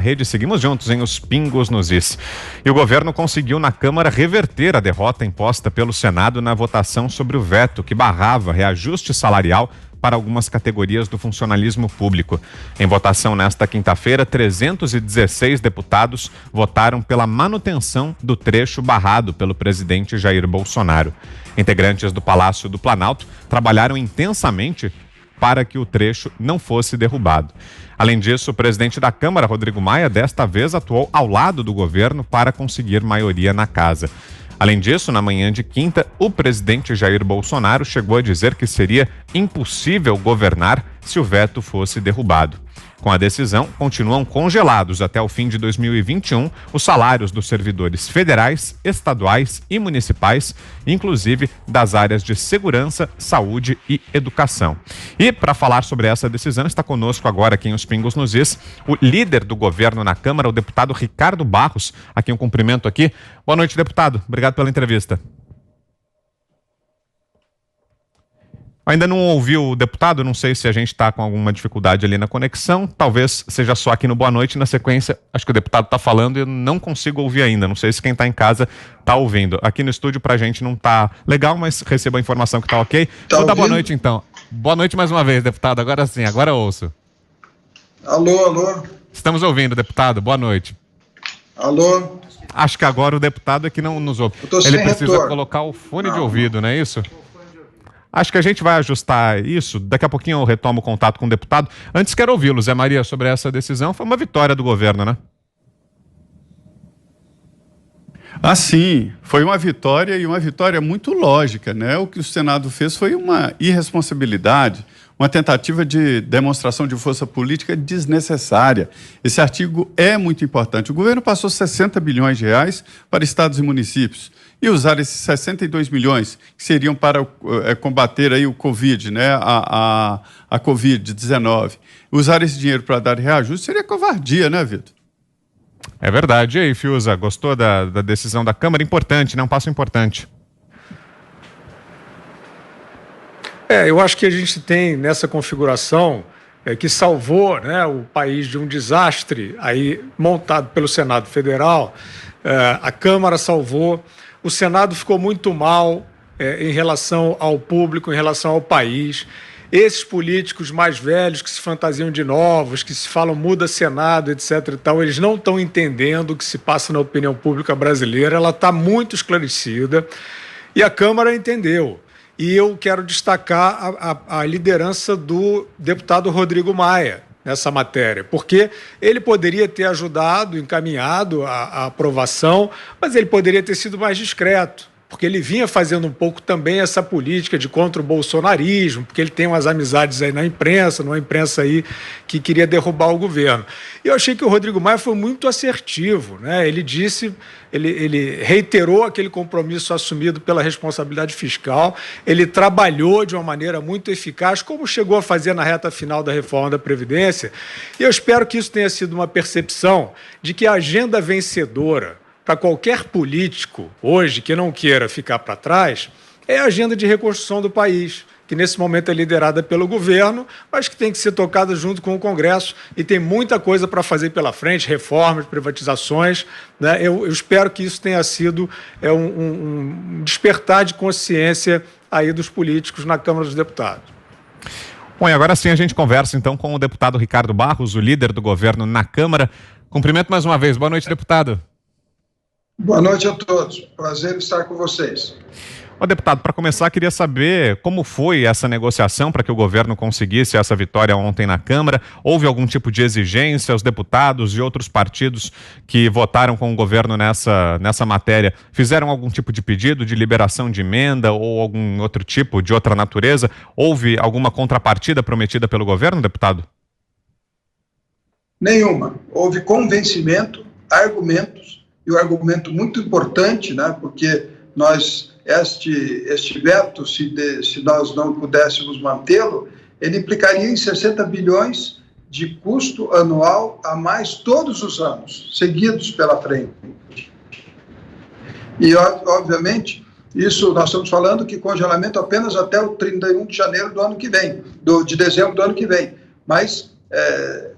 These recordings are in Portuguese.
Rede, seguimos juntos em Os Pingos nos Is. E o governo conseguiu na Câmara reverter a derrota imposta pelo Senado na votação sobre o veto que barrava reajuste salarial para algumas categorias do funcionalismo público. Em votação nesta quinta-feira, 316 deputados votaram pela manutenção do trecho barrado pelo presidente Jair Bolsonaro. Integrantes do Palácio do Planalto trabalharam intensamente para que o trecho não fosse derrubado. Além disso, o presidente da Câmara, Rodrigo Maia, desta vez atuou ao lado do governo para conseguir maioria na casa. Além disso, na manhã de quinta, o presidente Jair Bolsonaro chegou a dizer que seria impossível governar se o veto fosse derrubado. Com a decisão, continuam congelados até o fim de 2021 os salários dos servidores federais, estaduais e municipais, inclusive das áreas de segurança, saúde e educação. E para falar sobre essa decisão, está conosco agora aqui em Os Pingos nos Is, o líder do governo na Câmara, o deputado Ricardo Barros, a quem eu cumprimento aqui. Boa noite, deputado. Obrigado pela entrevista. Ainda não ouviu o deputado, não sei se a gente está com alguma dificuldade ali na conexão, talvez seja só aqui no Boa Noite, na sequência, acho que o deputado está falando e eu não consigo ouvir ainda, não sei se quem está em casa está ouvindo. Aqui no estúdio pra gente não está legal, mas recebo a informação que está ok. Vou dar boa noite então. Boa noite mais uma vez, deputado, agora sim, agora ouço. Alô, alô. Estamos ouvindo, deputado, boa noite. Alô. Acho que agora o deputado é que não nos ouve. Ele precisa colocar o fone de ouvido, não é isso? Acho que a gente vai ajustar isso. Daqui a pouquinho eu retomo o contato com o deputado. Antes quero ouvi-lo, Zé Maria, sobre essa decisão. Foi uma vitória do governo, né? Ah, sim. Foi uma vitória e uma vitória muito lógica, né? O que o Senado fez foi uma irresponsabilidade, uma tentativa de demonstração de força política desnecessária. Esse artigo é muito importante. O governo passou 60 bilhões de reais para estados e municípios e usar esses 62 milhões que seriam para combater aí o Covid, né? A Covid-19. Usar esse dinheiro para dar reajuste seria covardia, né, Vitor? É verdade. E aí, Fiuza, gostou da decisão da Câmara? Importante, né? Um passo importante. Eu acho que a gente tem nessa configuração que salvou, né, o país de um desastre aí montado pelo Senado Federal. A Câmara salvou. O Senado ficou muito mal em relação ao público, em relação ao país. Esses políticos mais velhos que se fantasiam de novos, que se falam muda Senado, etc. e tal, eles não estão entendendo o que se passa na opinião pública brasileira. Ela está muito esclarecida e a Câmara entendeu. E eu quero destacar a liderança do deputado Rodrigo Maia nessa matéria, porque ele poderia ter ajudado, encaminhado a aprovação, mas ele poderia ter sido mais discreto, porque ele vinha fazendo um pouco também essa política de contra o bolsonarismo, porque ele tem umas amizades aí na imprensa, numa imprensa aí que queria derrubar o governo. E eu achei que o Rodrigo Maia foi muito assertivo, né? Ele disse, ele reiterou aquele compromisso assumido pela responsabilidade fiscal, ele trabalhou de uma maneira muito eficaz, como chegou a fazer na reta final da reforma da Previdência, e eu espero que isso tenha sido uma percepção de que a agenda vencedora para qualquer político hoje que não queira ficar para trás é a agenda de reconstrução do país, que nesse momento é liderada pelo governo, mas que tem que ser tocada junto com o Congresso e tem muita coisa para fazer pela frente, reformas, privatizações, né? Eu espero que isso tenha sido um despertar de consciência aí dos políticos na Câmara dos Deputados. Bom, e agora sim a gente conversa então com o deputado Ricardo Barros, o líder do governo na Câmara. Cumprimento mais uma vez. Boa noite, deputado. Boa noite a todos. Prazer estar com vocês. Ô, deputado, para começar, queria saber como foi essa negociação para que o governo conseguisse essa vitória ontem na Câmara. Houve algum tipo de exigência? Os deputados e outros partidos que votaram com o governo nessa matéria fizeram algum tipo de pedido de liberação de emenda ou algum outro tipo, de outra natureza? Houve alguma contrapartida prometida pelo governo, deputado? Nenhuma. Houve convencimento, argumentos, e um argumento muito importante, né, porque este veto, se nós não pudéssemos mantê-lo, ele implicaria em 60 bilhões de custo anual a mais todos os anos, seguidos pela frente. E, obviamente, isso nós estamos falando que congelamento apenas até o 31 de janeiro do ano que vem, de dezembro do ano que vem, mas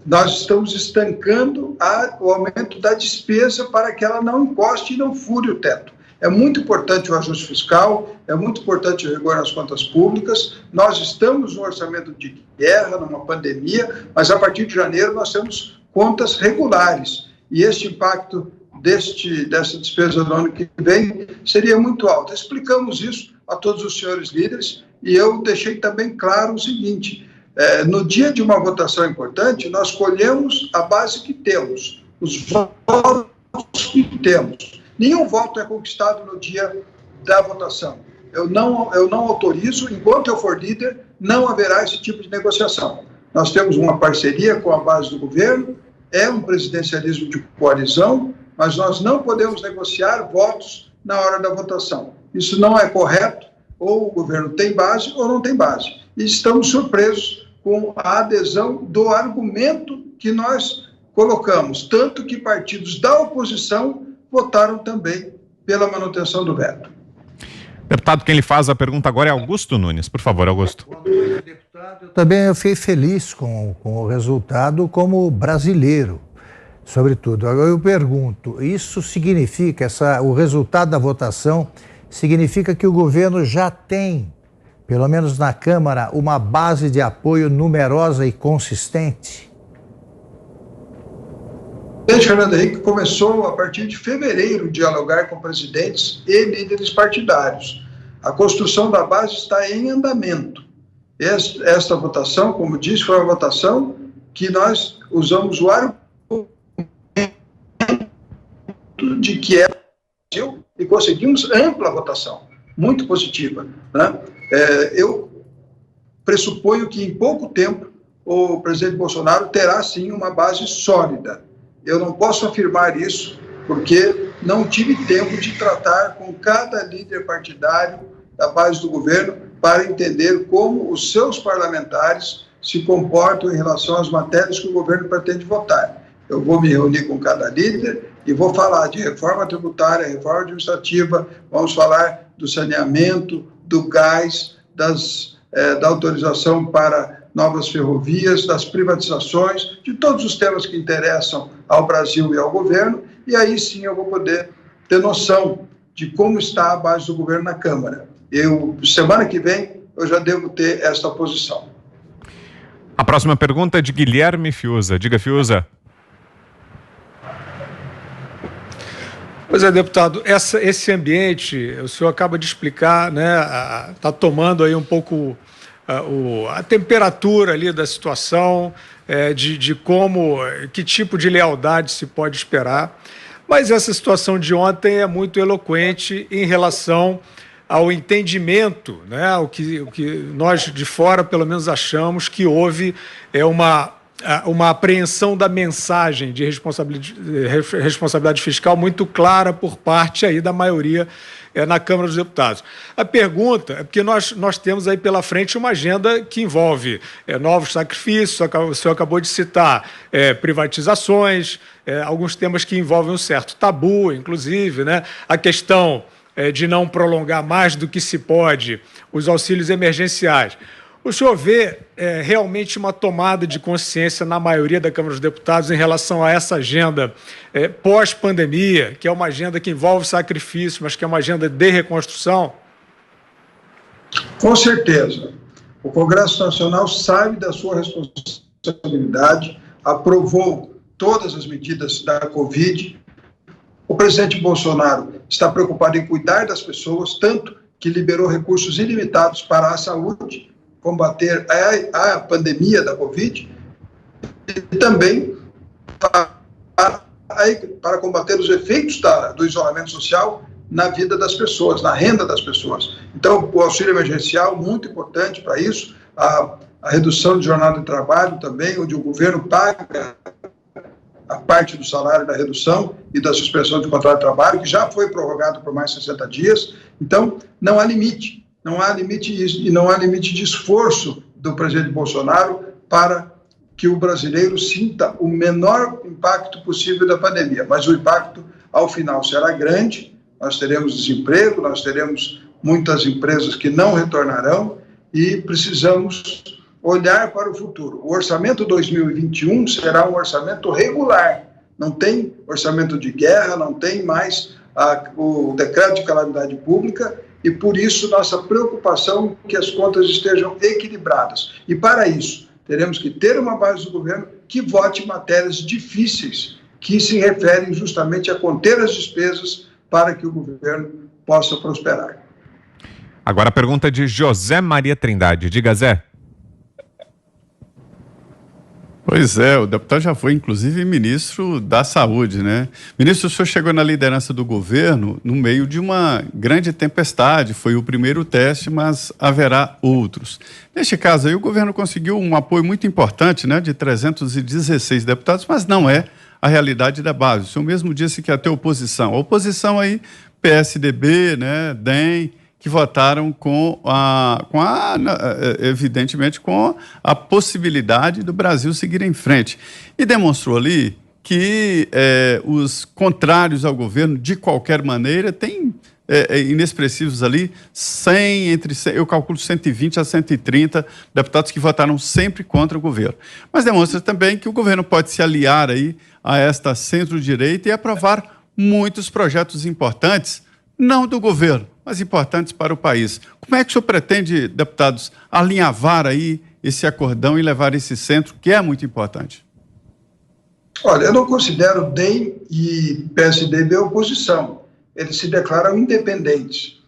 nós estamos estancando o aumento da despesa para que ela não encoste e não fure o teto. É muito importante o ajuste fiscal, é muito importante o rigor nas contas públicas. Nós estamos no orçamento de guerra, numa pandemia, mas a partir de janeiro nós temos contas regulares. E este impacto dessa despesa do ano que vem seria muito alto. Explicamos isso a todos os senhores líderes e eu deixei também claro o seguinte: no dia de uma votação importante, nós colhemos a base que temos, os votos que temos. Nenhum voto é conquistado no dia da votação. Eu não autorizo, enquanto eu for líder, não haverá esse tipo de negociação. Nós temos uma parceria com a base do governo, é um presidencialismo de coalizão, mas nós não podemos negociar votos na hora da votação. Isso não é correto, ou o governo tem base ou não tem base. E estamos surpresos com a adesão do argumento que nós colocamos, tanto que partidos da oposição votaram também pela manutenção do veto. Deputado, quem lhe faz a pergunta agora é Augusto Nunes. Por favor, Augusto. Deputado, também eu fiquei feliz com o resultado como brasileiro, sobretudo. Agora eu pergunto, isso significa, o resultado da votação significa que o governo já tem, pelo menos na Câmara, uma base de apoio numerosa e consistente? O presidente Fernando Henrique começou, a partir de fevereiro, dialogar com presidentes e líderes partidários. A construção da base está em andamento. Esta votação, como disse, foi uma votação que nós usamos o argumento de que é Brasil e conseguimos ampla votação, muito positiva, né? Eu pressuponho que em pouco tempo o presidente Bolsonaro terá sim uma base sólida. Eu não posso afirmar isso porque não tive tempo de tratar com cada líder partidário da base do governo para entender como os seus parlamentares se comportam em relação às matérias que o governo pretende votar. Eu vou me reunir com cada líder e vou falar de reforma tributária, reforma administrativa, vamos falar do saneamento, do gás, da autorização para novas ferrovias, das privatizações, de todos os temas que interessam ao Brasil e ao governo, e aí sim eu vou poder ter noção de como está a base do governo na Câmara. Semana que vem, eu já devo ter esta posição. A próxima pergunta é de Guilherme Fiuza. Diga, Fiuza. Pois é, deputado, esse ambiente, o senhor acaba de explicar, né, está tomando aí um pouco a temperatura ali da situação, de que tipo de lealdade se pode esperar. Mas essa situação de ontem é muito eloquente em relação ao entendimento, né, o que nós de fora pelo menos achamos que houve uma apreensão da mensagem de responsabilidade fiscal muito clara por parte aí da maioria na Câmara dos Deputados. A pergunta é porque nós temos aí pela frente uma agenda que envolve novos sacrifícios, o senhor acabou de citar privatizações, alguns temas que envolvem um certo tabu, inclusive, né? A questão de não prolongar mais do que se pode os auxílios emergenciais. O senhor vê realmente uma tomada de consciência na maioria da Câmara dos Deputados em relação a essa agenda pós-pandemia, que é uma agenda que envolve sacrifício, mas que é uma agenda de reconstrução? Com certeza. O Congresso Nacional sabe da sua responsabilidade, aprovou todas as medidas da Covid. O presidente Bolsonaro está preocupado em cuidar das pessoas, tanto que liberou recursos ilimitados para a saúde, combater a pandemia da Covid, e também para combater os efeitos do isolamento social na vida das pessoas, na renda das pessoas. Então, o auxílio emergencial, muito importante para isso, a redução de jornada de trabalho também, onde o governo paga a parte do salário da redução e da suspensão de contrato de trabalho, que já foi prorrogado por mais 60 dias. Então, não há limite. Não há limite e não há limite de esforço do presidente Bolsonaro para que o brasileiro sinta o menor impacto possível da pandemia. Mas o impacto, ao final, será grande. Nós teremos desemprego, nós teremos muitas empresas que não retornarão e precisamos olhar para o futuro. O orçamento 2021 será um orçamento regular, não tem orçamento de guerra, não tem mais o decreto de calamidade pública, e por isso nossa preocupação é que as contas estejam equilibradas. E para isso, teremos que ter uma base do governo que vote matérias difíceis, que se referem justamente a conter as despesas para que o governo possa prosperar. Agora a pergunta de José Maria Trindade. Diga, Zé. Pois é, o deputado já foi, inclusive, ministro da Saúde, né? Ministro, o senhor chegou na liderança do governo no meio de uma grande tempestade, foi o primeiro teste, mas haverá outros. Neste caso aí, o governo conseguiu um apoio muito importante, né, de 316 deputados, mas não é a realidade da base. O senhor mesmo disse que ia ter oposição. A oposição aí, PSDB, né, DEM, que votaram evidentemente, com a possibilidade do Brasil seguir em frente. E demonstrou ali que os contrários ao governo, de qualquer maneira, têm inexpressivos ali, eu calculo 120 a 130 deputados que votaram sempre contra o governo. Mas demonstra também que o governo pode se aliar aí a esta centro-direita e aprovar muitos projetos importantes, não do governo, mas importantes para o país. Como é que o senhor pretende, deputados, alinhavar aí esse acordão e levar esse centro, que é muito importante? Olha, eu não considero DEM e PSDB oposição. Eles se declaram independentes.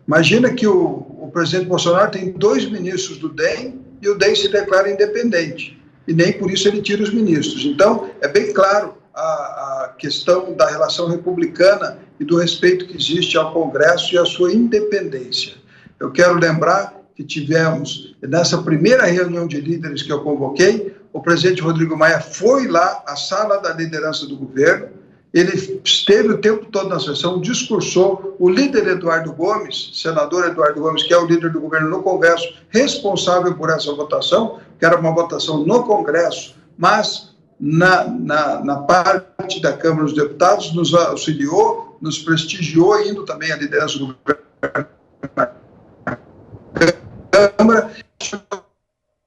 Imagina que o presidente Bolsonaro tem 2 ministros do DEM e o DEM se declara independente. E nem por isso ele tira os ministros. Então, é bem claro a questão da relação republicana e do respeito que existe ao Congresso e à sua independência. Eu quero lembrar que tivemos, nessa primeira reunião de líderes que eu convoquei, o presidente Rodrigo Maia foi lá à sala da liderança do governo, ele esteve o tempo todo na sessão, discursou, o líder Eduardo Gomes, senador Eduardo Gomes, que é o líder do governo no Congresso, responsável por essa votação, que era uma votação no Congresso, mas na parte da Câmara dos Deputados, nos auxiliou, nos prestigiou, indo também à liderança do governo na Câmara,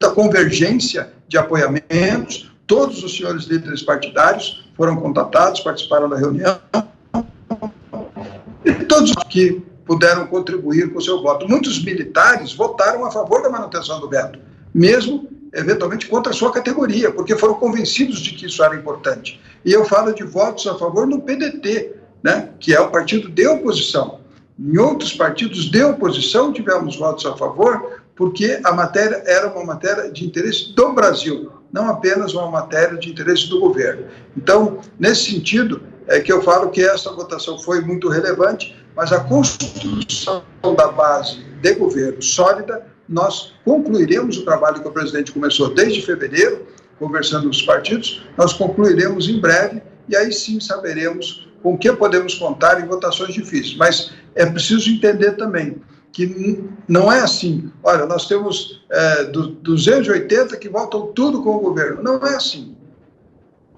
da convergência de apoiamentos. Todos os senhores líderes partidários foram contatados, participaram da reunião, e todos que puderam contribuir com o seu voto. Muitos militares votaram a favor da manutenção do veto, mesmo eventualmente contra a sua categoria, porque foram convencidos de que isso era importante. E eu falo de votos a favor no PDT, né, que é o partido de oposição. Em outros partidos de oposição tivemos votos a favor, porque a matéria era uma matéria de interesse do Brasil, não apenas uma matéria de interesse do governo. Então, nesse sentido, é que eu falo que essa votação foi muito relevante, mas a construção da base de governo sólida, nós concluiremos o trabalho que o presidente começou desde fevereiro, conversando com os partidos, nós concluiremos em breve, e aí sim saberemos com o que podemos contar em votações difíceis. Mas é preciso entender também que não é assim, olha, nós temos 280 que votam tudo com o governo. Não é assim.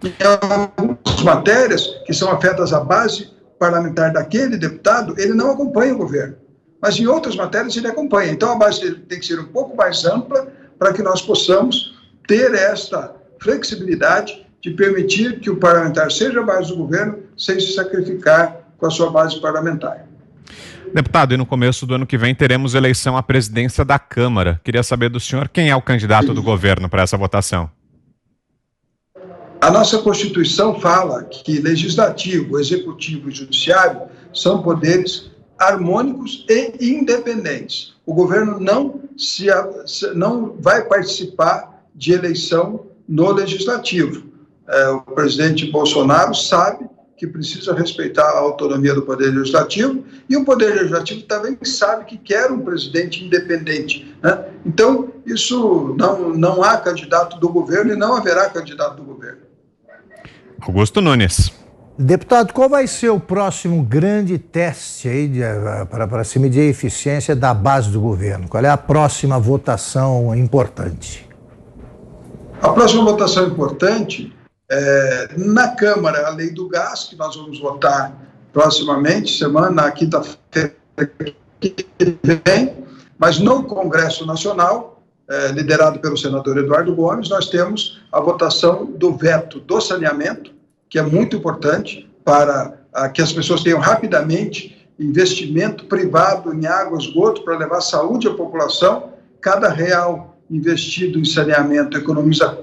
Em algumas matérias que são afetas à base parlamentar daquele deputado, ele não acompanha o governo. Mas em outras matérias ele acompanha. Então a base dele tem que ser um pouco mais ampla para que nós possamos ter esta flexibilidade de permitir que o parlamentar seja a base do governo sem se sacrificar com a sua base parlamentar. Deputado, e no começo do ano que vem teremos eleição à presidência da Câmara. Queria saber do senhor quem é o candidato do governo para essa votação. A nossa Constituição fala que legislativo, executivo e judiciário são poderes harmônicos e independentes. O governo não vai participar de eleição no legislativo. O presidente Bolsonaro sabe que precisa respeitar a autonomia do Poder Legislativo, e o Poder Legislativo também sabe que quer um presidente independente, né? Então, isso não há candidato do governo e não haverá candidato do governo. Augusto Nunes. Deputado, qual vai ser o próximo grande teste aí para se medir a eficiência da base do governo? Qual é a próxima votação importante? A próxima votação importante na Câmara, a lei do gás, que nós vamos votar proximamente, na quinta-feira que vem, mas no Congresso Nacional, liderado pelo senador Eduardo Gomes, nós temos a votação do veto do saneamento, que é muito importante para que as pessoas tenham rapidamente investimento privado em água e esgoto para levar saúde à população. Cada real investido em saneamento economiza R$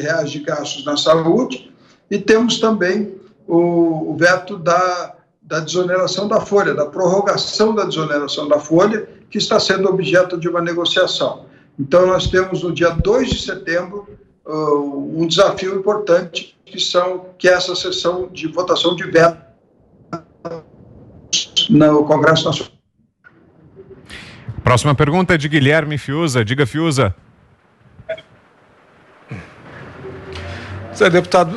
reais de gastos na saúde. E temos também o veto da desoneração da folha, da prorrogação da desoneração da folha, que está sendo objeto de uma negociação. Então, nós temos no dia 2 de setembro um desafio importante, que é essa sessão de votação de veto no Congresso Nacional. Próxima pergunta é de Guilherme Fiuza. Diga, Fiuza. Deputado,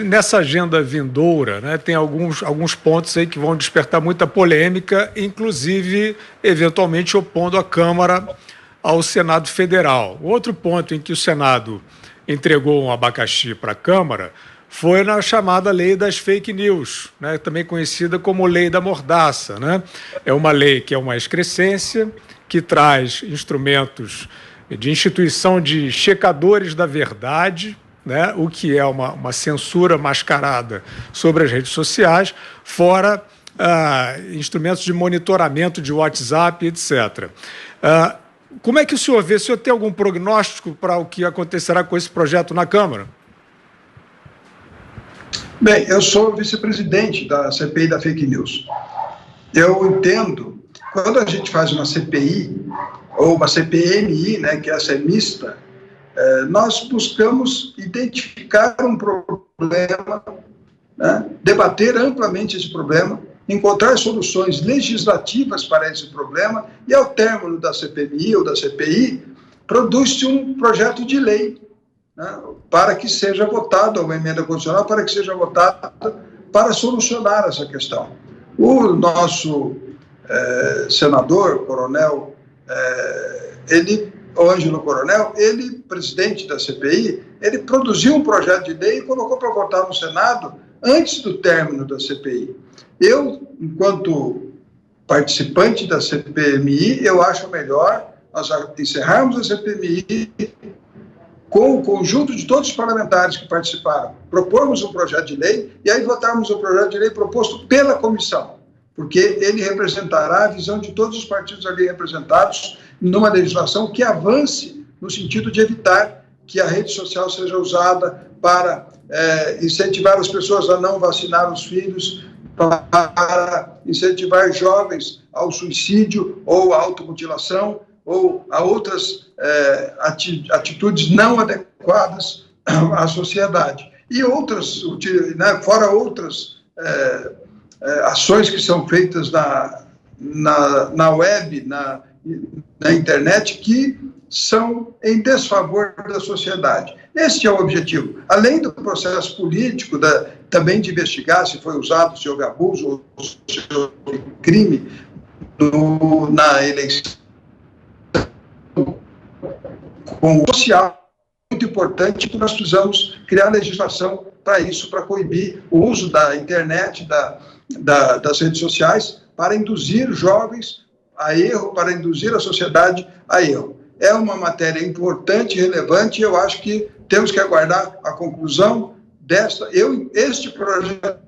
nessa agenda vindoura, né, tem alguns pontos aí que vão despertar muita polêmica, inclusive, eventualmente, opondo a Câmara ao Senado Federal. Outro ponto em que o Senado entregou um abacaxi para a Câmara foi na chamada lei das fake news, né, também conhecida como lei da mordaça, né? É uma lei que é uma excrescência, que traz instrumentos de instituição de checadores da verdade, né, o que é uma censura mascarada sobre as redes sociais, fora instrumentos de monitoramento de WhatsApp, etc. Como é que o senhor vê? O senhor tem algum prognóstico para o que acontecerá com esse projeto na Câmara? Bem, eu sou vice-presidente da CPI da Fake News. Eu entendo, quando a gente faz uma CPI, ou uma CPMI, né, que essa é mista, nós buscamos identificar um problema, né, debater amplamente esse problema, encontrar soluções legislativas para esse problema e, ao término da CPMI ou da CPI, produz-se um projeto de lei, né, para que seja votada, uma emenda constitucional para que seja votada para solucionar essa questão. O nosso senador, coronel, o Ângelo Coronel, ele, presidente da CPI, ele produziu um projeto de lei e colocou para votar no Senado antes do término da CPI. Eu, enquanto participante da CPMI, eu acho melhor nós encerrarmos a CPMI com o conjunto de todos os parlamentares que participaram, propormos um projeto de lei e aí votarmos o projeto de lei proposto pela comissão, porque ele representará a visão de todos os partidos ali representados numa legislação que avance no sentido de evitar que a rede social seja usada para incentivar as pessoas a não vacinar os filhos, para incentivar jovens ao suicídio ou à automutilação ou a outras atitudes não adequadas à sociedade. E outras, né, fora outras ações que são feitas na web, na internet, que são em desfavor da sociedade. Este é o objetivo. Além do processo político, também de investigar se foi usado, se houve abuso ou se houve crime na eleição, com o social, muito importante que nós precisamos criar legislação para isso, para coibir o uso da internet, das redes sociais, para induzir jovens a erro, para induzir a sociedade a erro. É uma matéria importante e relevante e eu acho que temos que aguardar a conclusão desta. Este projeto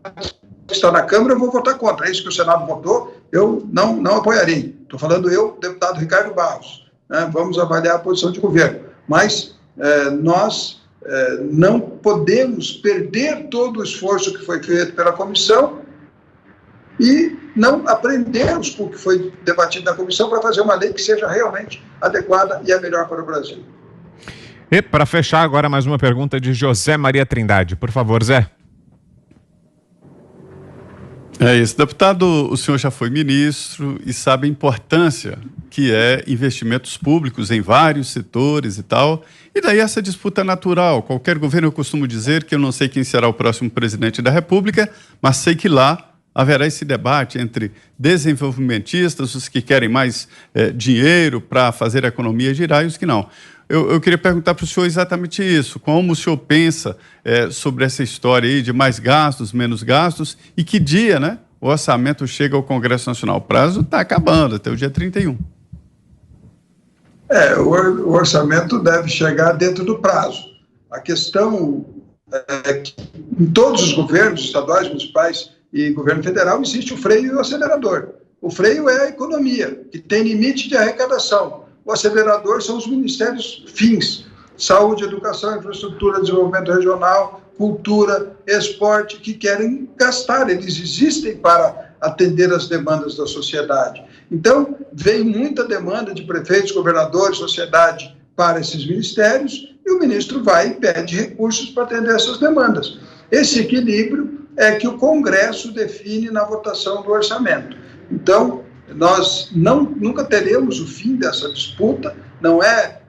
que está na Câmara, eu vou votar contra. É isso que o Senado votou, eu não apoiarei. Estou falando eu, deputado Ricardo Barros. Né? Vamos avaliar a posição de governo. Mas nós não podemos perder todo o esforço que foi feito pela comissão e não aprendemos com o que foi debatido na comissão para fazer uma lei que seja realmente adequada e a melhor para o Brasil. E para fechar agora mais uma pergunta de José Maria Trindade. Por favor, Zé. É isso. Deputado, o senhor já foi ministro e sabe a importância que é investimentos públicos em vários setores e tal. E daí essa disputa natural. Qualquer governo, eu costumo dizer que eu não sei quem será o próximo presidente da República, mas sei que lá haverá esse debate entre desenvolvimentistas, os que querem mais dinheiro para fazer a economia girar e os que não. Eu queria perguntar para o senhor exatamente isso. Como o senhor pensa sobre essa história aí de mais gastos, menos gastos e que dia, né, o orçamento chega ao Congresso Nacional? O prazo está acabando até o dia 31. O orçamento deve chegar dentro do prazo. A questão é que em todos os governos estaduais, municipais e governo federal existe o freio e o acelerador. O freio é a economia, que tem limite de arrecadação. O acelerador são os ministérios fins: saúde, educação, infraestrutura, desenvolvimento regional, cultura, esporte, que querem gastar. Eles existem para atender as demandas da sociedade. Então, vem muita demanda de prefeitos, governadores, sociedade para esses ministérios, e o ministro vai e pede recursos para atender essas demandas. Esse equilíbrio é que o Congresso define na votação do orçamento. Então, nós nunca teremos o fim dessa disputa, não é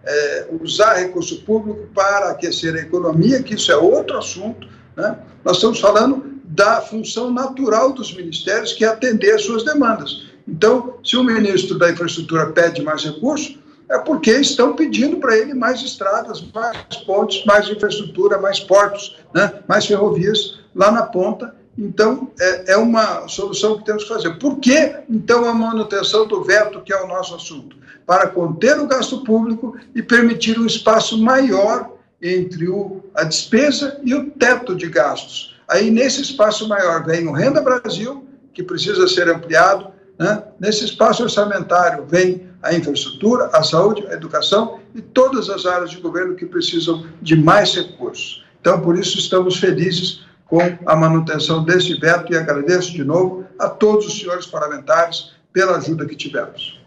usar recurso público para aquecer a economia, que isso é outro assunto, né? Nós estamos falando da função natural dos ministérios, que é atender às suas demandas. Então, se o ministro da Infraestrutura pede mais recursos, é porque estão pedindo para ele mais estradas, mais pontes, mais infraestrutura, mais portos, né? Mais ferrovias lá na ponta. Então, é uma solução que temos que fazer. Por que, então, a manutenção do veto, que é o nosso assunto? Para conter o gasto público e permitir um espaço maior entre a despesa e o teto de gastos. Aí, nesse espaço maior, vem o Renda Brasil, que precisa ser ampliado, né? Nesse espaço orçamentário vem a infraestrutura, a saúde, a educação e todas as áreas de governo que precisam de mais recursos. Então, por isso, estamos felizes com a manutenção desse veto e agradeço de novo a todos os senhores parlamentares pela ajuda que tivemos.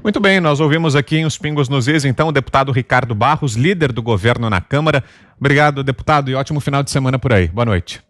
Muito bem, nós ouvimos aqui em Os Pingos nos Is, então, o deputado Ricardo Barros, líder do governo na Câmara. Obrigado, deputado, e ótimo final de semana por aí. Boa noite.